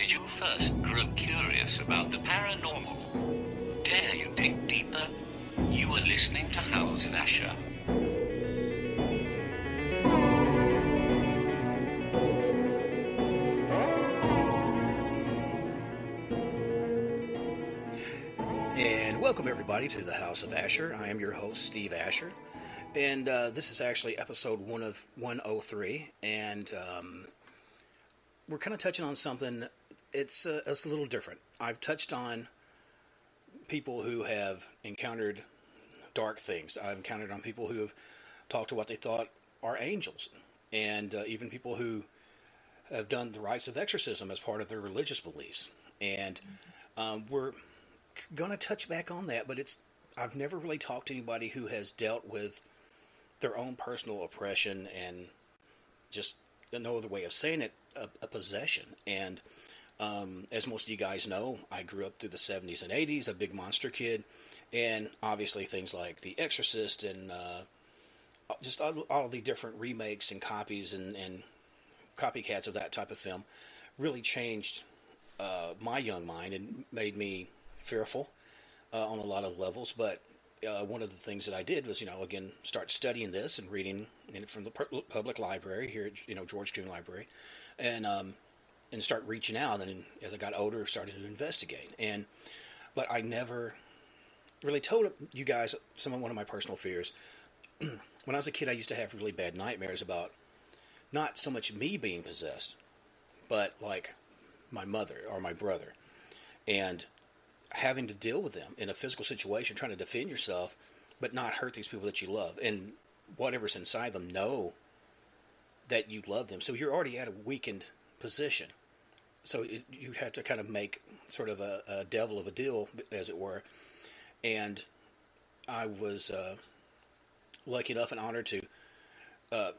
did you first grow curious about the paranormal? Dare you dig deeper? You are listening to House of Asher. And welcome everybody to the House of Asher. I am your host, Steve Asher. And this is actually episode 103. And we're kind of touching on something, it's a little different. I've touched on people who have encountered dark things. I've encountered on people who have talked to what they thought are angels. And even people who have done the rites of exorcism as part of their religious beliefs. And we're going to touch back on that, but I've never really talked to anybody who has dealt with their own personal oppression and just no other way of saying it, a possession. And as most of you guys know, I grew up through the 70s and 80s, a big monster kid, and obviously things like The Exorcist and just all the different remakes and copies and copycats of that type of film really changed my young mind and made me fearful on a lot of levels. But one of the things that I did was, again, start studying this and reading from the public library here at, George Coon Library, and start reaching out. And as I got older, started to investigate. But I never really told you guys one of my personal fears. When I was a kid, I used to have really bad nightmares about not so much me being possessed, but like my mother or my brother, and having to deal with them in a physical situation, trying to defend yourself, but not hurt these people that you love. And whatever's inside them know that you love them. So you're already at a weakened position. So you have to kind of make sort of a devil of a deal, as it were. And I was lucky enough and honored to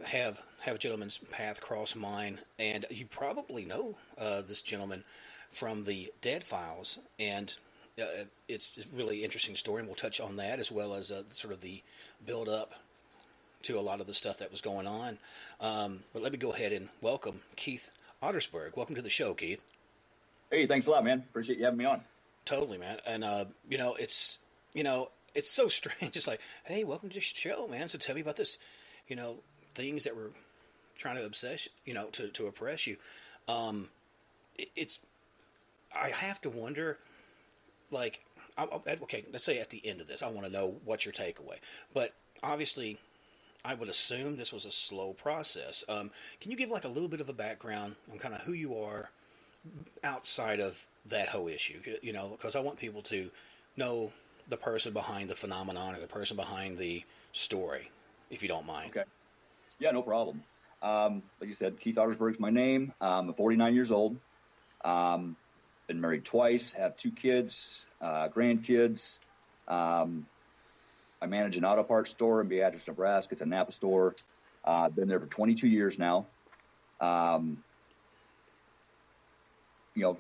have a gentleman's path cross mine. And you probably know this gentleman from the Dead Files, and it's a really interesting story, and we'll touch on that as well as sort of the build up to a lot of the stuff that was going on. But let me go ahead and welcome Keith Ottersberg. Welcome to the show, Keith. Hey, thanks a lot, man. Appreciate you having me on. Totally, man. And it's so strange. It's like, hey, welcome to the show, man. So tell me about this, things that were trying to obsess, to oppress you. I have to wonder, like, okay, let's say at the end of this, I want to know what's your takeaway. But obviously, I would assume this was a slow process. Can you give like a little bit of a background on kind of who you are outside of that whole issue? Because I want people to know the person behind the phenomenon or the person behind the story, if you don't mind. Okay. Yeah, no problem. Like you said, Keith Ottersberg's my name. I'm 49 years old. Been married twice, have 2 kids, grandkids. I manage an auto parts store in Beatrice, Nebraska. It's a Napa store. I've been there for 22 years now.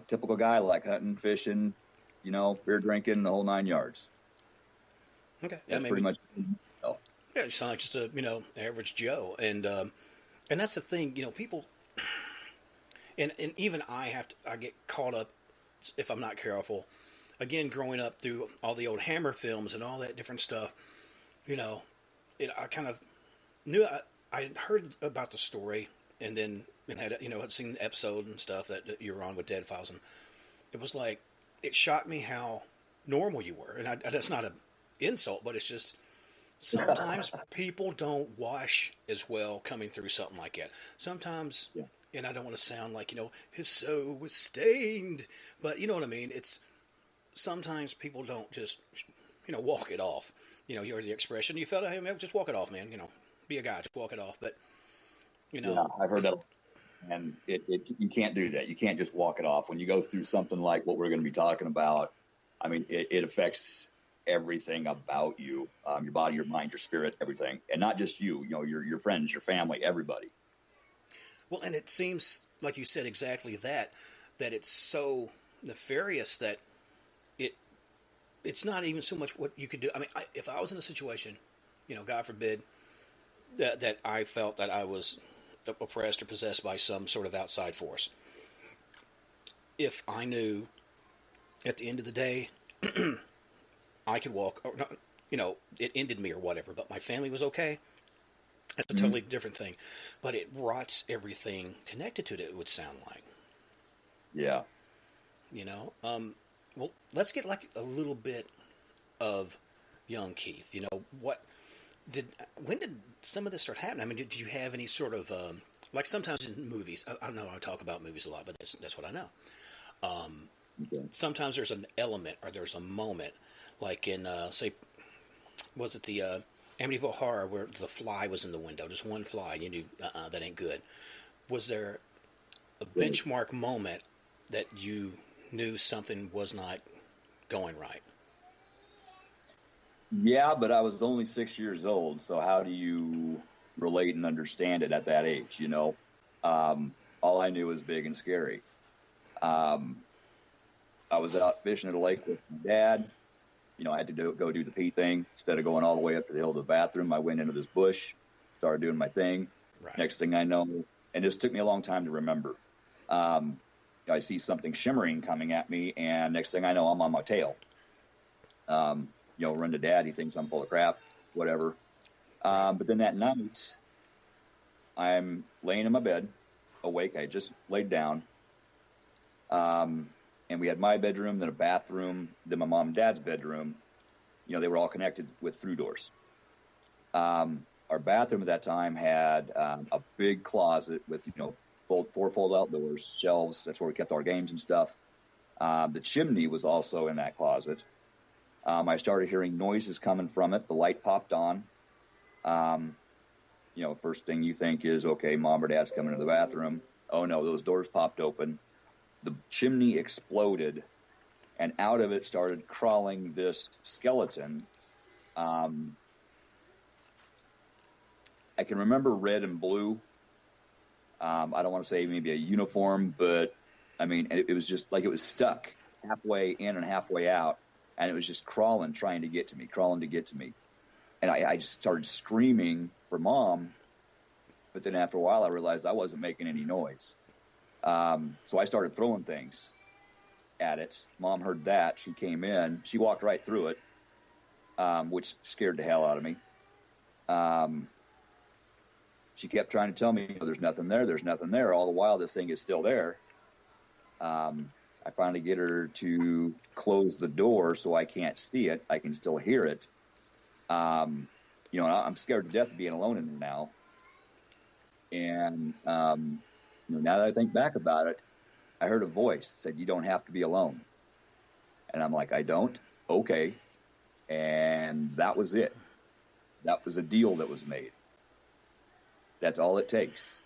Typical guy, like hunting, fishing, beer drinking, the whole 9 yards. Okay. That's pretty much. Yeah, you sound like just a, average Joe. And that's the thing, people, and even I get caught up if I'm not careful. Again, growing up through all the old Hammer films and all that different stuff, I kind of knew I had heard about the story, and then had seen the episode and stuff that you were on with Dead Files, and it was like it shocked me how normal you were. And that's not an insult, but it's just sometimes people don't wash as well coming through something like that. Sometimes. Yeah. And I don't want to sound like, his soul was stained, but you know what I mean? It's sometimes people don't just, walk it off. You heard the expression, you felt, hey, man, just walk it off, man. Be a guy, just walk it off. But, Yeah, I've heard that. And you can't do that. You can't just walk it off. When you go through something like what we're going to be talking about, I mean, it affects everything about you, your body, your mind, your spirit, everything. And not just you, your friends, your family, everybody. Well, and it seems, like you said, exactly that it's so nefarious that it's not even so much what you could do. I mean, if I was in a situation, God forbid, that I felt that I was oppressed or possessed by some sort of outside force, if I knew at the end of the day I could walk, or not, it ended me or whatever, but my family was okay. That's a Mm-hmm. totally different thing. But it rots everything connected to it, it would sound like. Yeah. You know? Well, let's get like a little bit of young Keith. When did some of this start happening? I mean, did you have any sort of, like sometimes in movies, I know I talk about movies a lot, but that's what I know. Okay. Sometimes there's an element or there's a moment, like in, say, was it the Amityville Horror where the fly was in the window, just one fly, and you knew, that ain't good. Was there a benchmark moment that you knew something was not going right? Yeah, but I was only 6 years old, so how do you relate and understand it at that age? All I knew was big and scary. Um, I was out fishing at a lake with my dad. I had to go do the pee thing. Instead of going all the way up to the hill to the bathroom, I went into this bush, started doing my thing. Right. Next thing I know, and this took me a long time to remember, I see something shimmering coming at me, and next thing I know, I'm on my tail. Run to dad. He thinks I'm full of crap, whatever. But then that night, I'm laying in my bed, awake. I just laid down. And we had my bedroom, then a bathroom, then my mom and dad's bedroom. They were all connected with through doors. Our bathroom at that time had a big closet with, four fold-out doors, shelves. That's where we kept our games and stuff. The chimney was also in that closet. I started hearing noises coming from it. The light popped on. First thing you think is, okay, mom or dad's coming to the bathroom. Oh, no, those doors popped open. The chimney exploded, and out of it started crawling this skeleton. I can remember red and blue. I don't want to say maybe a uniform, but I mean, it was just like it was stuck halfway in and halfway out, and it was just crawling, trying to get to me. And I just started screaming for mom, but then after a while I realized I wasn't making any noise. So I started throwing things at it. Mom heard that. She came in. She walked right through it, which scared the hell out of me. She kept trying to tell me, there's nothing there. There's nothing there. All the while, this thing is still there. I finally get her to close the door so I can't see it. I can still hear it. I'm scared to death of being alone in there now. And, now that I think back about it, I heard a voice that said, "You don't have to be alone." And I'm like, "I don't? Okay." And that was it. That was a deal that was made. That's all it takes.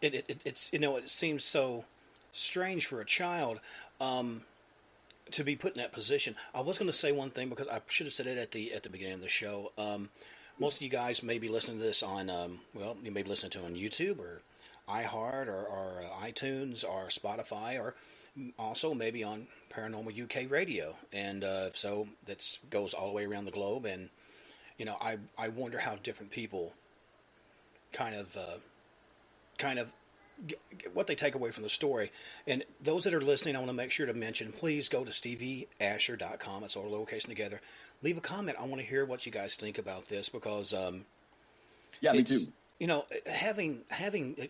It's it seems so strange for a child to be put in that position. I was going to say one thing because I should have said it at the beginning of the show. Most of you guys may be listening to this on you may be listening to it on YouTube or iHeart or iTunes or Spotify or also maybe on Paranormal UK Radio, and so that goes all the way around the globe. And I wonder how different people kind of what they take away from the story. And those that are listening, I want to make sure to mention, please go to stevieasher.com. It's all lowercase together. Leave a comment. I want to hear what you guys think about this because me too. Having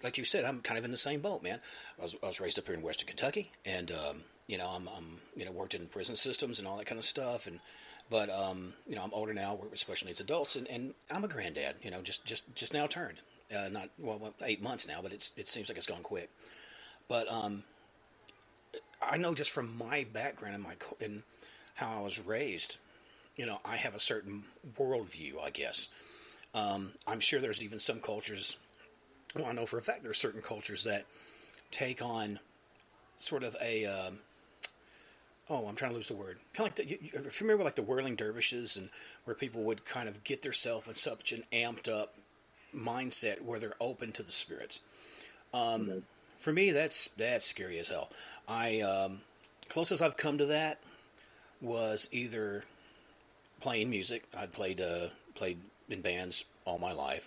like you said, I'm kind of in the same boat, man. I was raised up here in Western Kentucky, and I'm worked in prison systems and all that kind of stuff, but I'm older now, work with special needs adults, and I'm a granddad. Just now turned. Not 8 months now, but it seems like it's gone quick. But I know just from my background and how I was raised, I have a certain worldview, I guess. I'm sure there's even some cultures. Well, I know for a fact there's certain cultures that take on sort of a. I'm trying to lose the word. Kind of like if you remember, like the whirling dervishes, and where people would kind of get themselves in such an amped up mindset where they're open to the spirits. For me, that's scary as hell. Closest I've come to that was either playing music. I'd played in bands all my life,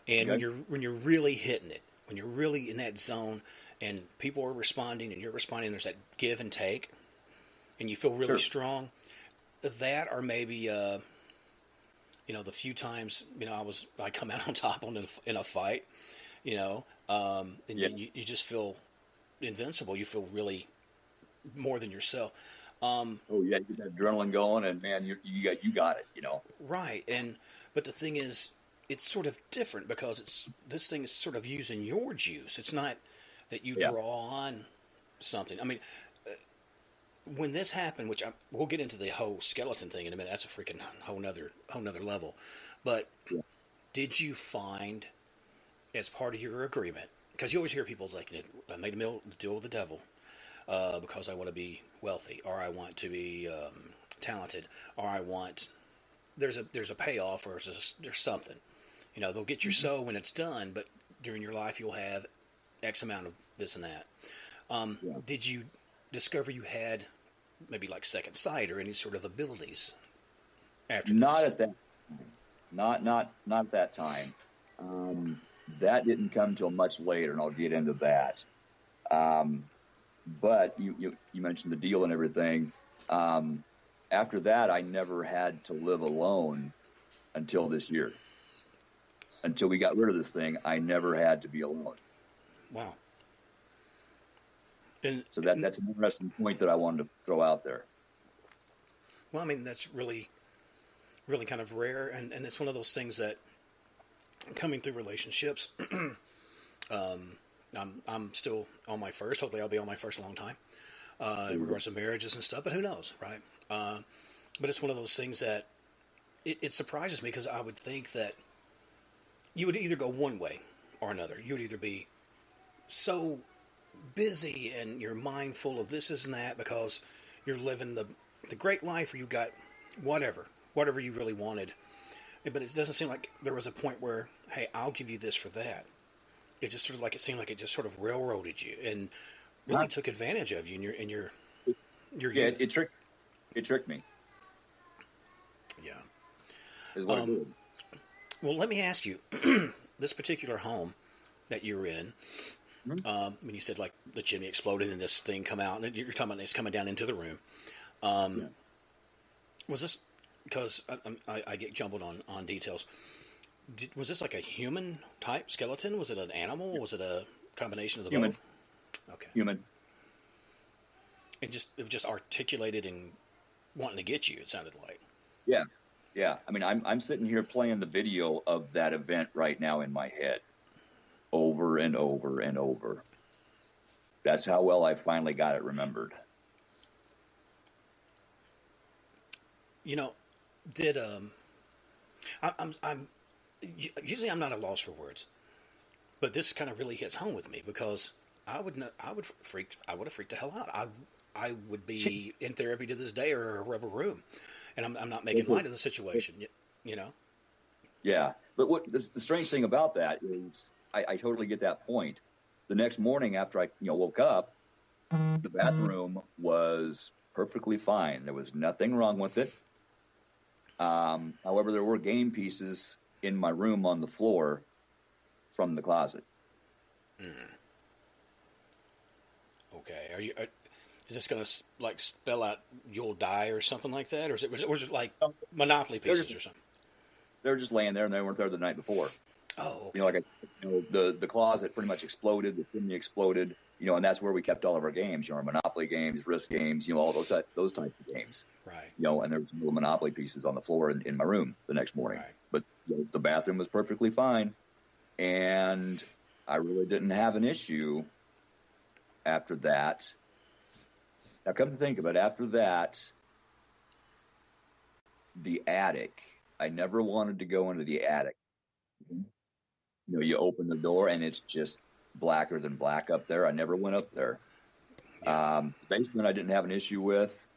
and when you're really hitting it, when you're really in that zone and people are responding and you're responding, there's that give and take, and you feel really Sure. strong. That, or maybe the few times I come out on top in a fight, and Yeah. you just feel invincible. You feel really more than yourself. Um, Oh yeah, you get that adrenaline going, and man, you got it. right, but the thing is, it's sort of different because this thing is sort of using your juice. It's not that you Yeah. draw on something. I mean, when this happened, we'll get into the whole skeleton thing in a minute. That's a freaking whole nother level. But Yeah. did you find, as part of your agreement, because you always hear people like, I made a deal with the devil because I want to be wealthy, or I want to be talented, or I want there's a payoff, or there's something. They'll get your soul when it's done, but during your life you'll have X amount of this and that. Yeah. Did you discover you had maybe like second sight or any sort of abilities after Not this? at that not at that time. That didn't come till much later, and I'll get into that. Um, but you mentioned the deal and everything. After that, I never had to live alone until this year. Until we got rid of this thing, I never had to be alone. Wow. And So that's an interesting point that I wanted to throw out there. well, I mean, that's really, really kind of rare, and it's one of those things that coming through relationships. I'm still on my first. Hopefully, I'll be on my first a long time in regards to marriages and stuff. But who knows, right? But it's one of those things that it surprises me because I would think that you would either go one way or another. You would either be so busy and you're mindful of this and that because you're living the great life, or you got whatever you really wanted. But it doesn't seem like there was a point where, hey, I'll give you this for that. It just sort of like it seemed like it just sort of railroaded you and really Not, took advantage of you in your yeah, youth. it tricked me. Yeah. Is what it Um, did. well, let me ask you, this particular home that you're in. Mhm. When you said like the chimney exploded and this thing come out, and you're talking about it's coming down into the room. Yeah. Um, was this because I get jumbled on details? Was this like a human type skeleton? Was it an animal? Was it a combination of the Human. both? Okay, Human. it was just articulated and wanting to get you. It sounded like. Yeah. Yeah. I mean, I'm sitting here playing the video of that event right now in my head, over and over and over. That's how well I finally got it remembered. You know, did I'm usually I'm not at a loss for words, but this kind of really hits home with me because I would not, I would have freaked the hell out. I would be in therapy to this day or a rubber room, and I'm not making light of the situation. You know. Yeah. But what the strange thing about that is I totally get that point. The next morning after I woke up, the bathroom was perfectly fine. There was nothing wrong with it. However, there were game pieces in my room on the floor from the closet. Mm. Okay. Is this going to like spell out you'll die or something like that, or was it like Monopoly They're pieces just or something? they were just laying there, and they weren't there the night before. Oh, okay. Like the closet pretty much exploded, the chimney exploded, and that's where we kept all of our games, our Monopoly games, Risk games, all those types of games. Right. And there was some little Monopoly pieces on the floor in my room the next morning. Right. But the bathroom was perfectly fine, and I really didn't have an issue after that. Now, come to think of it, after that, the attic. I never wanted to go into the attic. You open the door and it's just blacker than black up there. I never went up there. Yeah. The basement I didn't have an issue with,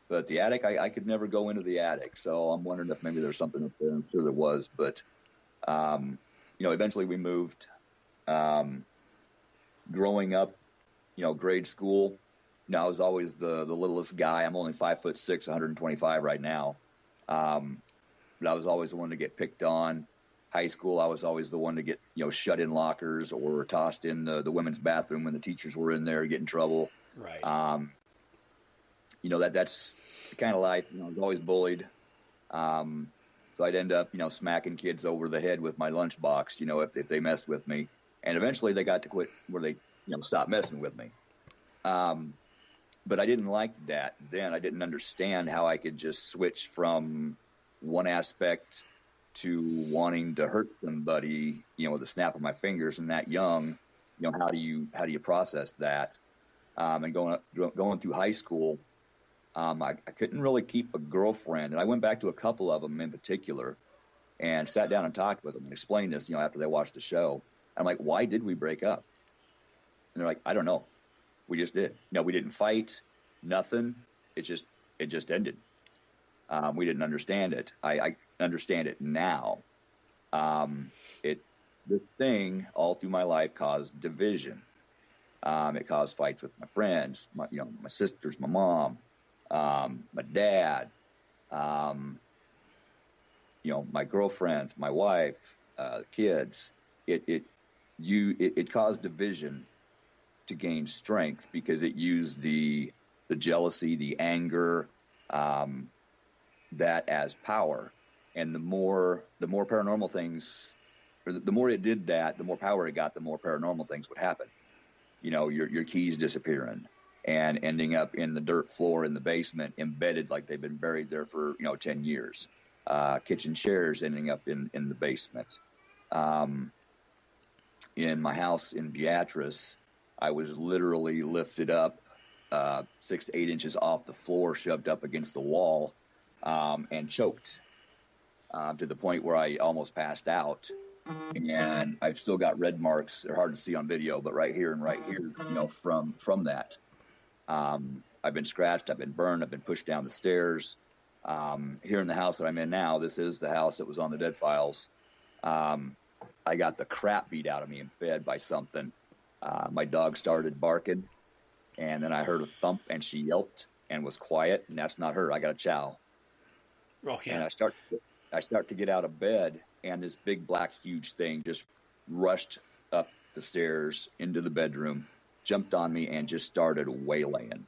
but the attic, I could never go into the attic. So I'm wondering if maybe there's something up there. I'm sure there was, but eventually we moved. Growing up, grade school, I was always the littlest guy. I'm only 5'6", 125 right now. But I was always the one to get picked on. High school, I was always the one to get, shut in lockers or tossed in the women's bathroom when the teachers were in there, get in trouble. Right. That's the kind of life, I was always bullied. So I'd end up, smacking kids over the head with my lunchbox, if they messed with me. And eventually they got to quit where they, stopped messing with me. But I didn't like that then. I didn't understand how I could just switch from one aspect to wanting to hurt somebody, with a snap of my fingers and that young. How do you process that? And going through high school, I couldn't really keep a girlfriend, and I went back to a couple of them in particular, and sat down and talked with them and explained this, after they watched the show. I'm like, why did we break up? And they're like, I don't know. We just did. We didn't fight, nothing. It just ended. We didn't understand it. I understand it now. This thing all through my life caused division. It caused fights with my friends, my sisters, my mom, my dad, my girlfriend, my wife, kids. It caused division to gain strength because it used the jealousy, the anger, that as power. And the more paranormal things, or the more it did that, the more power it got, the more paranormal things would happen. Your keys disappearing and ending up in the dirt floor in the basement, embedded like they've been buried there for 10 years. Kitchen chairs ending up in the basement. In my house in Beatrice, I was literally lifted up 6 to 8 inches off the floor, shoved up against the wall, and choked to the point where I almost passed out. And I've still got red marks. They're hard to see on video, but right here and right here, from that. I've been scratched. I've been burned. I've been pushed down the stairs. Here in the house that I'm in now, this is the house that was on the dead files. I got the crap beat out of me in bed by something. My dog started barking, and then I heard a thump, and she yelped and was quiet, and that's not her. I got a chow. Oh, yeah. And I start to get out of bed, and this big black huge thing just rushed up the stairs into the bedroom, jumped on me, and just started waylaying.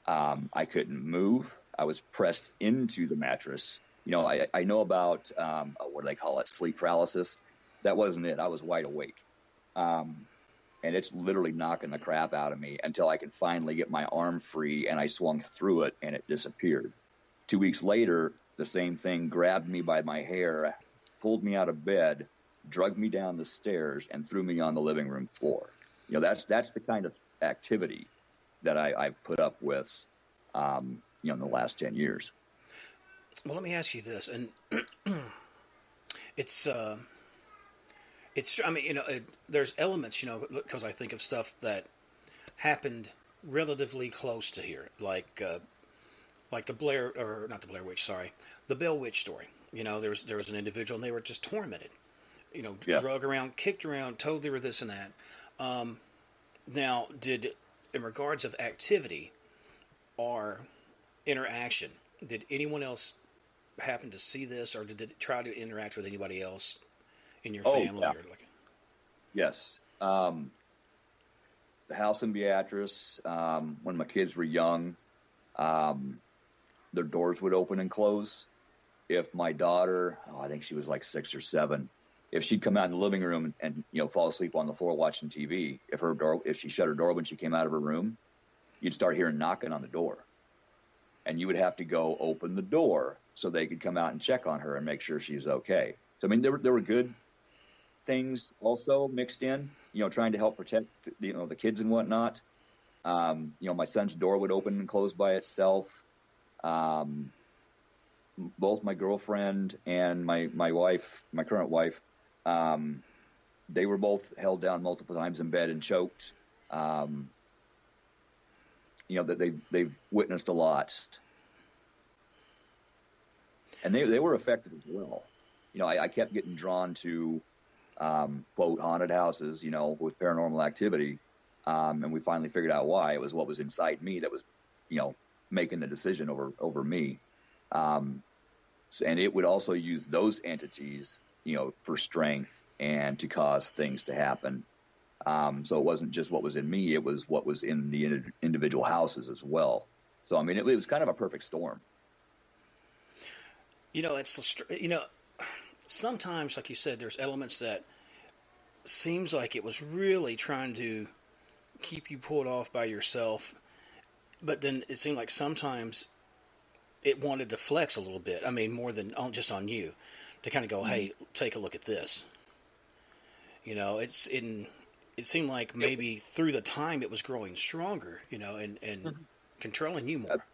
I couldn't move. I was pressed into the mattress. I know about what do they call it, sleep paralysis. That wasn't it. I was wide awake. And it's literally knocking the crap out of me until I could finally get my arm free, and I swung through it, and it disappeared. 2 weeks later, the same thing grabbed me by my hair, pulled me out of bed, dragged me down the stairs, and threw me on the living room floor. That's the kind of activity that I've put up with, in the last 10 years. Well, let me ask you this, and it's I mean, there's elements, because I think of stuff that happened relatively close to here, like the Blair, or not the Blair Witch, sorry, the Bell Witch story. There was an individual, and they were just tormented, drug around, kicked around, told they were this and that. Now, in regards of activity or interaction, did anyone else happen to see this, or did it try to interact with anybody else in your family? Yeah. Or Yes. The house in Beatrice, when my kids were young, their doors would open and close. If my daughter, I think she was like 6 or 7, if she'd come out in the living room and fall asleep on the floor watching TV, if she shut her door when she came out of her room, you'd start hearing knocking on the door, and you would have to go open the door so they could come out and check on her and make sure she's okay. So I mean, there were good things also mixed in, trying to help protect the kids and whatnot. My son's door would open and close by itself. Both my girlfriend and my wife, my current wife, they were both held down multiple times in bed and choked. That they've witnessed a lot, and they were affected as well. I kept getting drawn to quote haunted houses, with paranormal activity, and we finally figured out why. It was what was inside me that was, making the decision over me. And it would also use those entities for strength and to cause things to happen. So it wasn't just what was in me, it was what was in the individual houses as well. So, I mean, it was kind of a perfect storm. Sometimes, like you said, there's elements that seems like it was really trying to keep you pulled off by yourself, but then it seemed like sometimes it wanted to flex a little bit. I mean, more than just on you, to kind of go, hey, take a look at this. It seemed like maybe through the time it was growing stronger, and controlling you more.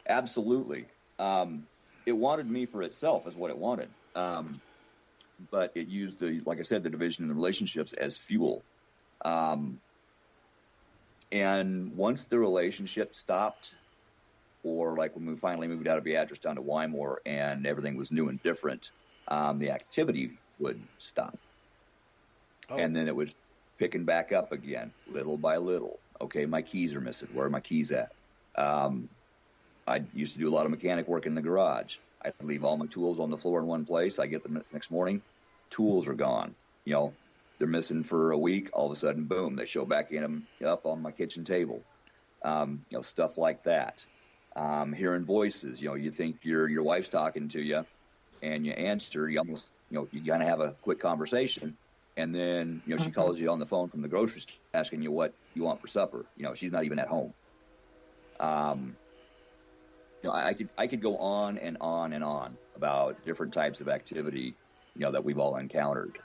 Absolutely. It wanted me for itself, is what it wanted. But it used like I said, the division and the relationships as fuel. And once the relationship stopped, or like when we finally moved out of Beatrice down to Wymore and everything was new and different, the activity would stop. Oh. And then it was picking back up again, little by little. Okay, my keys are missing. Where are my keys at? I used to do a lot of mechanic work in the garage. I'd leave all my tools on the floor in one place. I get them the next morning, tools are gone. They're missing for a week. All of a sudden, boom, they show back in them up on my kitchen table. Stuff like that. Hearing voices. You think your wife's talking to you, and you answer. You almost, you kind of have a quick conversation, and then she calls you on the phone from the grocery store asking you what you want for supper. She's not even at home. I could go on and on and on about different types of activity, that we've all encountered.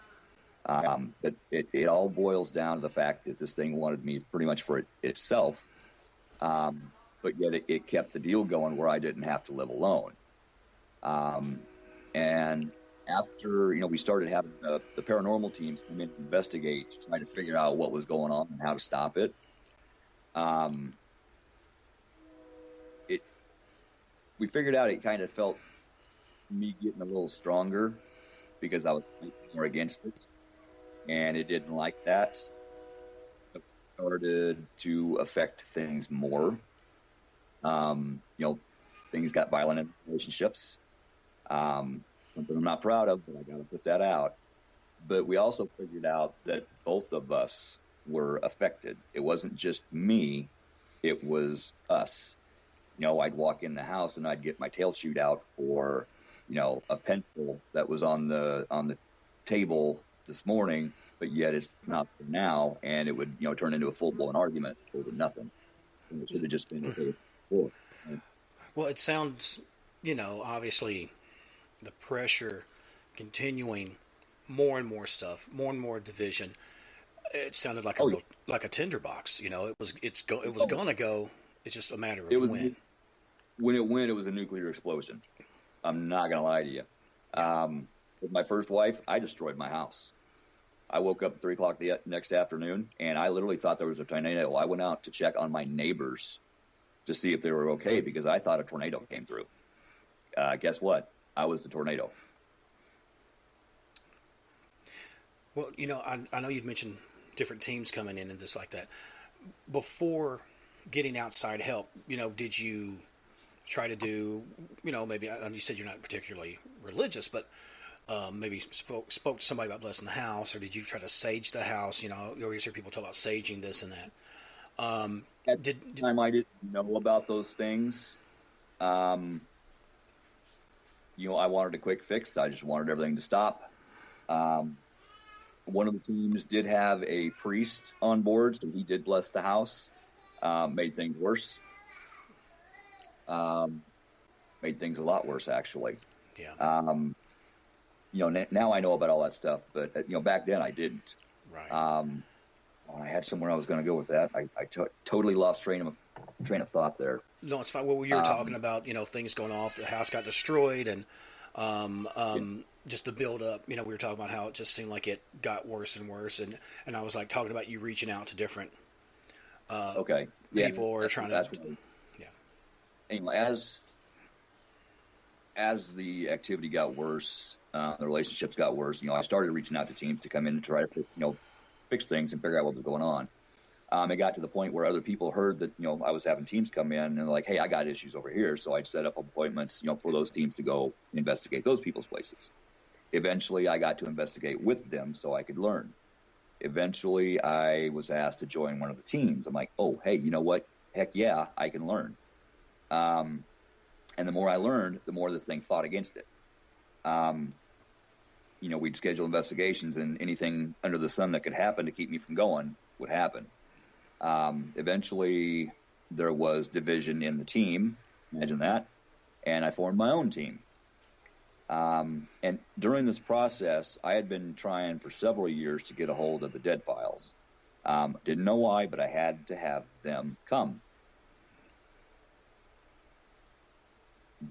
But it all boils down to the fact that this thing wanted me pretty much for itself. But yet it kept the deal going where I didn't have to live alone. And after, we started having the paranormal teams come in and investigate to try to figure out what was going on and how to stop it. We figured out it kind of felt me getting a little stronger because I was fighting more against it, and it didn't like that. It started to affect things more. Things got violent in relationships. Something I'm not proud of, but I got to put that out. But we also figured out that both of us were affected. It wasn't just me, it was us. I'd walk in the house and I'd get my tail chewed out for, a pencil that was on the table this morning, but yet it's not for now, and it would, turn into a full-blown argument over nothing. And it should have just been the case before. Well, it sounds, obviously the pressure continuing, more and more stuff, more and more division. It sounded like like a tinderbox. It was gonna go. It's just a matter of when. When it went, it was a nuclear explosion. I'm not gonna lie to you. With my first wife, I destroyed my house. I woke up at 3:00 the next afternoon, and I literally thought there was a tornado. I went out to check on my neighbors to see if they were okay because I thought a tornado came through. Guess what? I was the tornado. Well, I know you'd mentioned different teams coming in and this like that. Before getting outside help, did you try to do, maybe, you said you're not particularly religious, but maybe spoke to somebody about blessing the house, or did you try to sage the house? You always hear people talk about saging this and that. At the time, I didn't know about those things. I wanted a quick fix. I just wanted everything to stop. One of the teams did have a priest on board, so he did bless the house. Made things worse. Made things a lot worse, actually. Yeah. Now I know about all that stuff, but back then I didn't. Right. I had somewhere I was going to go with that. I totally lost train of thought there. No, it's fine. Well, you were talking about things going off. The house got destroyed, and just the build up. We were talking about how it just seemed like it got worse and worse, and I was like talking about you reaching out to different people or trying to. Yeah. Anyway, as the activity got worse, the relationships got worse. I started reaching out to teams to come in and try to fix things and figure out what was going on. It got to the point where other people heard that I was having teams come in and they're like, hey, I got issues over here. So I'd set up appointments for those teams to go investigate those people's places. Eventually, I got to investigate with them so I could learn. Eventually, I was asked to join one of the teams. I'm like, oh, hey, you know what? Heck yeah, I can learn. And the more I learned, the more this thing fought against it. We'd schedule investigations, and anything under the sun that could happen to keep me from going would happen. Eventually, there was division in the team. Imagine that. And I formed my own team. And during this process, I had been trying for several years to get a hold of the dead files. Didn't know why, but I had to have them come.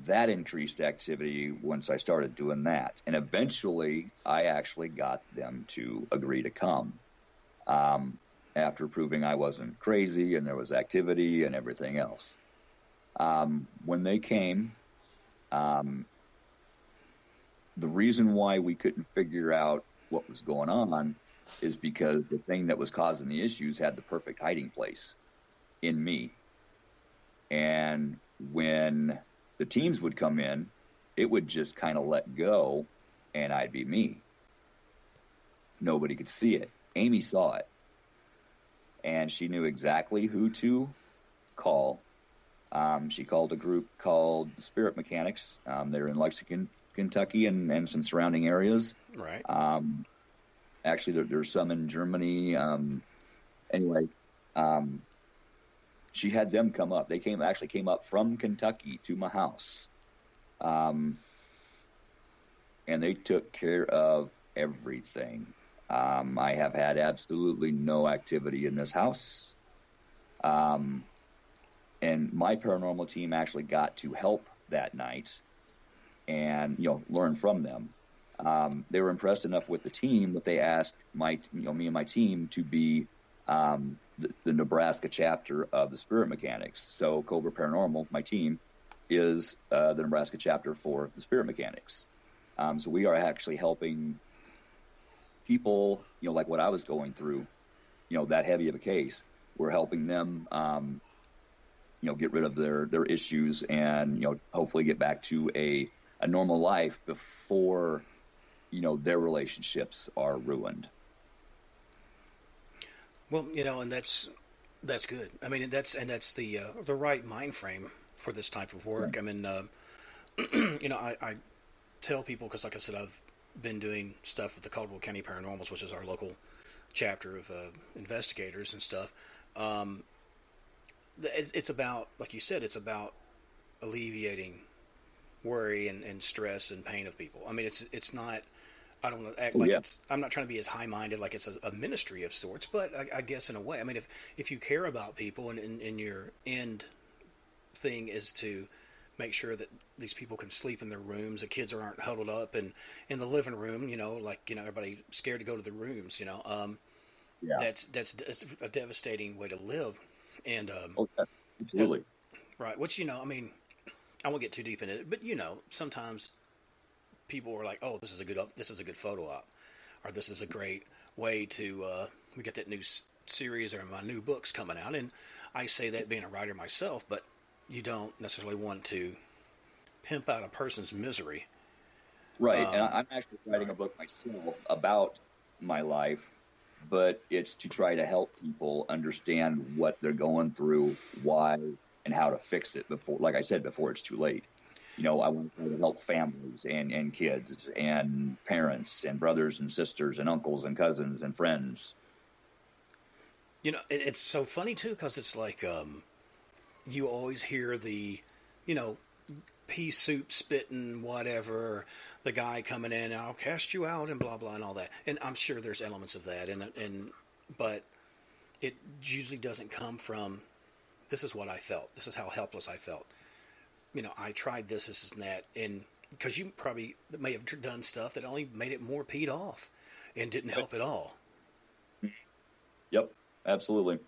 That increased activity once I started doing that. And eventually, I actually got them to agree to come. After proving I wasn't crazy and there was activity and everything else. When they came, the reason why we couldn't figure out what was going on is because the thing that was causing the issues had the perfect hiding place in me. And when the teams would come in, it would just kind of let go, and I'd be me. Nobody could see it. Amy saw it. And she knew exactly who to call. She called a group called Spirit Mechanics. They're in Lexington, Kentucky, and some surrounding areas. Right. Actually, there's some in Germany. Anyway, she had them come up. They came up from Kentucky to my house. And they took care of everything. I have had absolutely no activity in this house. And my paranormal team actually got to help that night and, learn from them. They were impressed enough with the team that they asked me and my team to be the Nebraska chapter of the Spirit Mechanics. So Cobra Paranormal, my team, is the Nebraska chapter for the Spirit Mechanics. So we are actually helping people, like what I was going through, that heavy of a case. We're helping them, get rid of their issues and, hopefully get back to a normal life before, their relationships are ruined. Well, and that's good. I mean, that's the right mind frame for this type of work. I mean, I tell people, because like I said, I've been doing stuff with the Caldwell County Paranormals, which is our local chapter of investigators and stuff. It's about, like you said, it's about alleviating worry and stress and pain of people. I mean, it's not. I don't want to act like I'm not trying to be as high-minded like it's a ministry of sorts, but I guess in a way. I mean, if you care about people and your end thing is to make sure that these people can sleep in their rooms, the kids aren't huddled up and in the living room, everybody scared to go to the rooms, that's a devastating way to live. And absolutely. Right. Which, I mean, I won't get too deep in it, but sometimes people are like, oh, this is a good photo op, or this is a great way to we get that new series or my new book's coming out. And I say that being a writer myself, but you don't necessarily want to pimp out a person's misery. Right. And I'm actually writing a book myself about my life, but it's to try to help people understand what they're going through, why, and how to fix it before, like I said, before it's too late. I want to help families and kids and parents and brothers and sisters and uncles and cousins and friends. It's so funny too, because it's like you always hear the, pea soup spitting whatever, the guy coming in, I'll cast you out and blah blah and all that. And I'm sure there's elements of that, but it usually doesn't come from, this is what I felt, this is how helpless I felt. I tried this and that, and because you probably may have done stuff that only made it more peed off and didn't help at all. Yep, absolutely.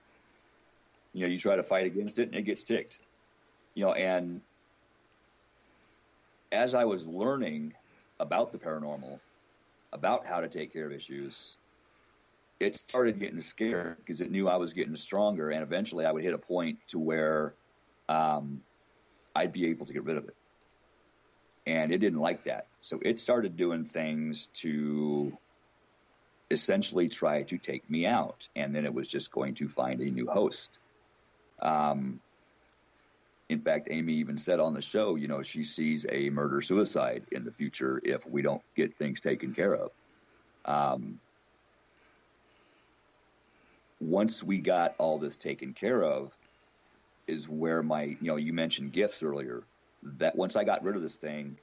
You try to fight against it and it gets ticked. And as I was learning about the paranormal, about how to take care of issues, it started getting scared because it knew I was getting stronger, and eventually I would hit a point to where I'd be able to get rid of it. and it didn't like that. So it started doing things to essentially try to take me out, and then it was just going to find a new host. In fact, Amy even said on the show, she sees a murder-suicide in the future if we don't get things taken care of. Once we got all this taken care of is where you mentioned gifts earlier, that once I got rid of this thing,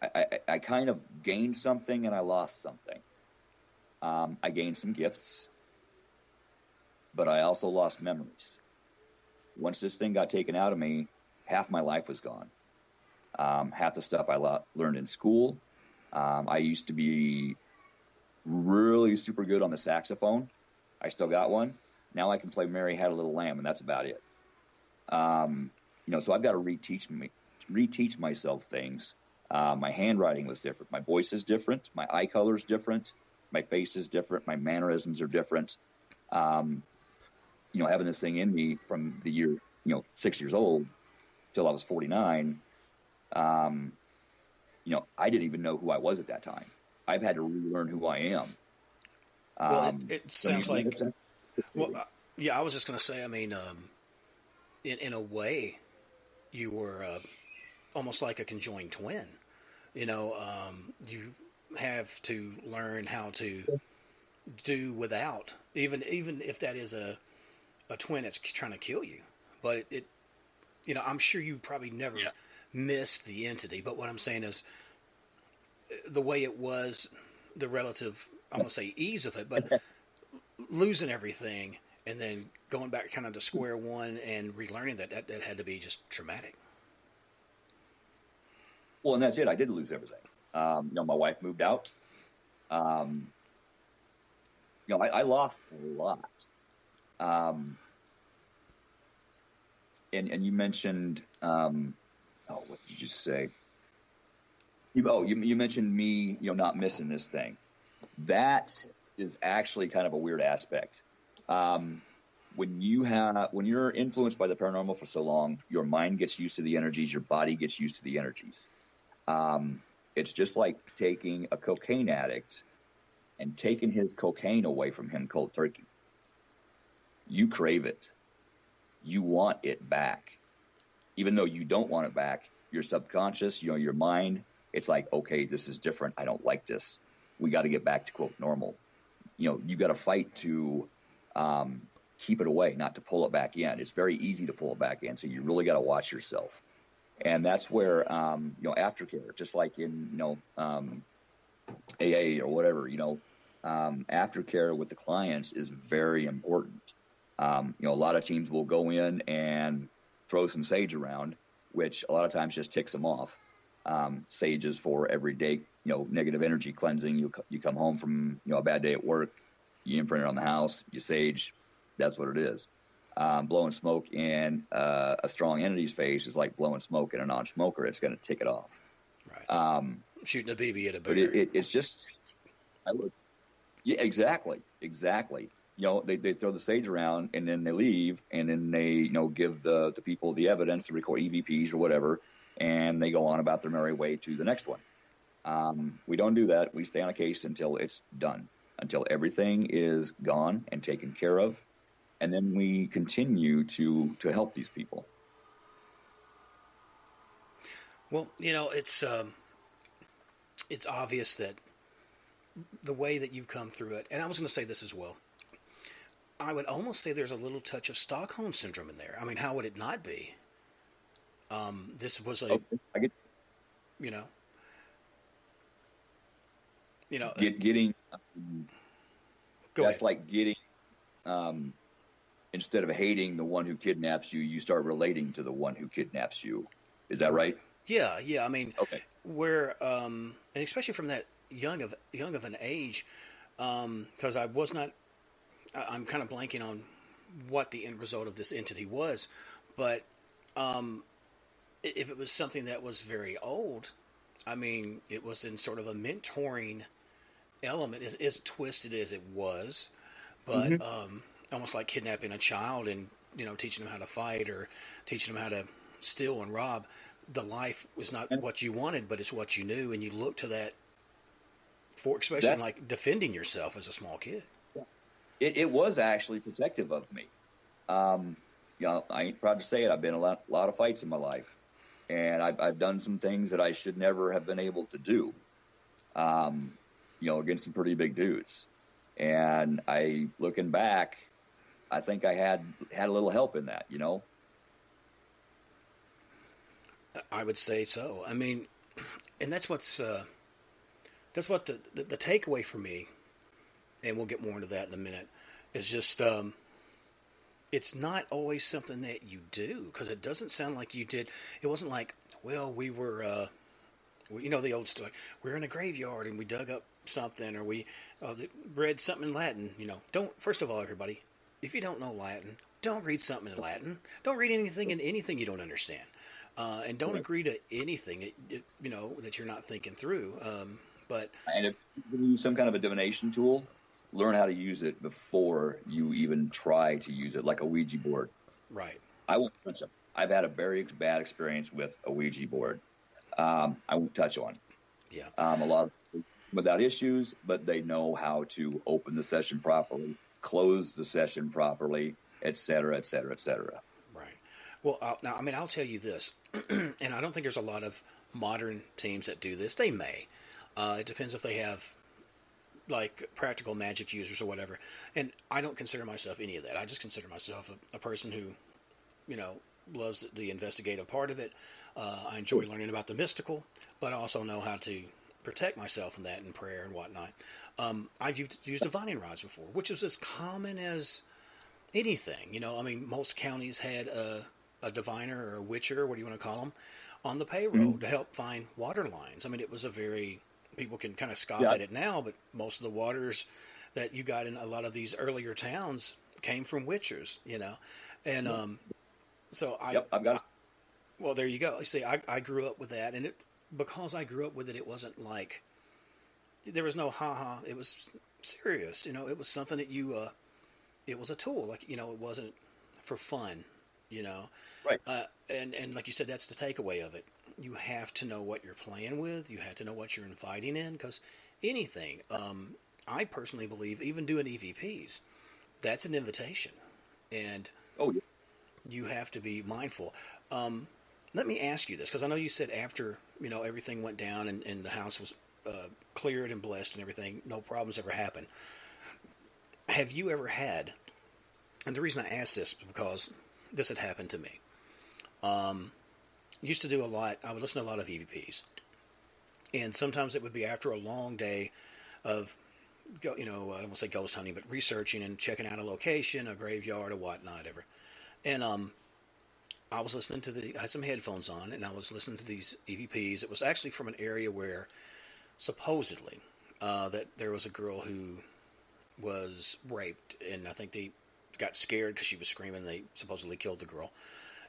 I kind of gained something and I lost something. I gained some gifts, but I also lost memories. Once this thing got taken out of me, half my life was gone. Half the stuff I learned in school. I used to be really super good on the saxophone. I still got one. Now I can play Mary Had a Little Lamb, and that's about it. So I've got to reteach myself things. My handwriting was different. My voice is different. My eye color is different. My face is different. My mannerisms are different. Having this thing in me from the year, 6 years old till I was 49, I didn't even know who I was at that time. I've had to relearn who I am. Well, it sounds like, yeah, I was just going to say, I mean, in a way, you were almost like a conjoined twin. You have to learn how to do without, even if that is a twin that's trying to kill you. But I'm sure you probably never missed the entity. But what I'm saying is the way it was, the relative, I'm going to say ease of it, but losing everything and then going back kind of to square one and relearning that had to be just traumatic. Well, and that's it. I did lose everything. My wife moved out. I lost a lot. And you mentioned, what did you just say? You mentioned me, not missing this thing. That is actually kind of a weird aspect. When you're influenced by the paranormal for so long, your mind gets used to the energies, your body gets used to the energies. It's just like taking a cocaine addict and taking his cocaine away from him cold turkey. You crave it. You want it back. Even though you don't want it back, your subconscious, your mind, it's like, okay, this is different. I don't like this. We got to get back to quote normal. You got to fight to keep it away, not to pull it back in. It's very easy to pull it back in. So you really got to watch yourself. And that's where, aftercare, just like in, AA or whatever, aftercare with the clients is very important. A lot of teams will go in and throw some sage around, which a lot of times just ticks them off. Sage is for everyday, negative energy cleansing. You come home from, a bad day at work, you imprint it on the house, you sage, that's what it is. Blowing smoke in a strong entity's face is like blowing smoke in a non-smoker. It's going to tick it off. Right. Shooting a BB at a bear. But it's just, exactly. They throw the sage around and then they leave and then they, give the people the evidence to record EVPs or whatever, and they go on about their merry way to the next one. We don't do that. We stay on a case until it's done, until everything is gone and taken care of. And then we continue to help these people. Well, it's obvious that the way that you've come through it, and I was going to say this as well, I would almost say there's a little touch of Stockholm syndrome in there. I mean, how would it not be? This was a, getting. Go that's ahead. Like getting. Instead of hating the one who kidnaps you, you start relating to the one who kidnaps you. Is that right? Yeah. I mean, okay. Where, and especially from that young of an age, because I'm kind of blanking on what the end result of this entity was, but if it was something that was very old, I mean, it was in sort of a mentoring element, as twisted as it was, but almost like kidnapping a child and teaching them how to fight or teaching them how to steal and rob. the life was not what you wanted, but it's what you knew, and you look to that for, especially in That's like defending yourself as a small kid. it was actually protective of me. Um, I ain't proud to say it. I've been in a lot of fights in my life, and I've done some things that I should never have been able to do. Um, against some pretty big dudes. And looking back, I think I had a little help in that. I would say so. I mean, and that's what the takeaway for me, and we'll get more into that in a minute, is just it's not always something that you do, because it doesn't sound like you did. It wasn't like, well, we were, the old story. We're in a graveyard and we dug up something, or we read something in Latin. Don't, first of all, everybody, if you don't know Latin, don't read something in Latin. Don't read anything in anything you don't understand, and don't agree to anything that you're not thinking through. But And if you use some kind of a divination tool, learn how to use it before you even try to use it, like a Ouija board. right, I won't touch them. I've had a very bad experience with a Ouija board. I won't touch on. yeah, A lot of people without issues, but they know how to open the session properly, close the session properly, et cetera, et cetera, et cetera. right. Well, now, I mean, I'll tell you this, and I don't think there's a lot of modern teams that do this. They may. It depends if they have like practical magic users or whatever. And I don't consider myself any of that. I just consider myself a person who, loves the investigative part of it. I enjoy learning about the mystical, but I also know how to protect myself from that in prayer and whatnot. I've used divining rods before, which is as common as anything. I mean, most counties had a diviner or a witcher, what do you want to call them, on the payroll to help find water lines. I mean, it was a very, people can kind of scoff at it now, but most of the waters that you got in a lot of these earlier towns came from witchers, and so I've got. well, there you go. See, I grew up with that, and because I grew up with it, it wasn't like there was no ha. It was serious. It was something that it was a tool. Like, it wasn't for fun. Right. And like you said, that's the takeaway of it. You have to know what you're playing with. You have to know what you're inviting in, because anything. I personally believe, even doing EVPs, that's an invitation, and Oh, yeah. you have to be mindful. Let me ask you this, because I know you said after everything went down and the house was cleared and blessed and everything, no problems ever happened. Have you ever had? And the reason I ask this is because this had happened to me. Used to do a lot. I would listen to a lot of EVPs, and sometimes it would be after a long day of, I don't want to say ghost hunting, but researching and checking out a location, a graveyard, or whatnot, ever. And I was listening to I had some headphones on, and I was listening to these EVPs. It was actually from an area where supposedly that there was a girl who was raped, and I think they got scared because she was screaming. They supposedly killed the girl,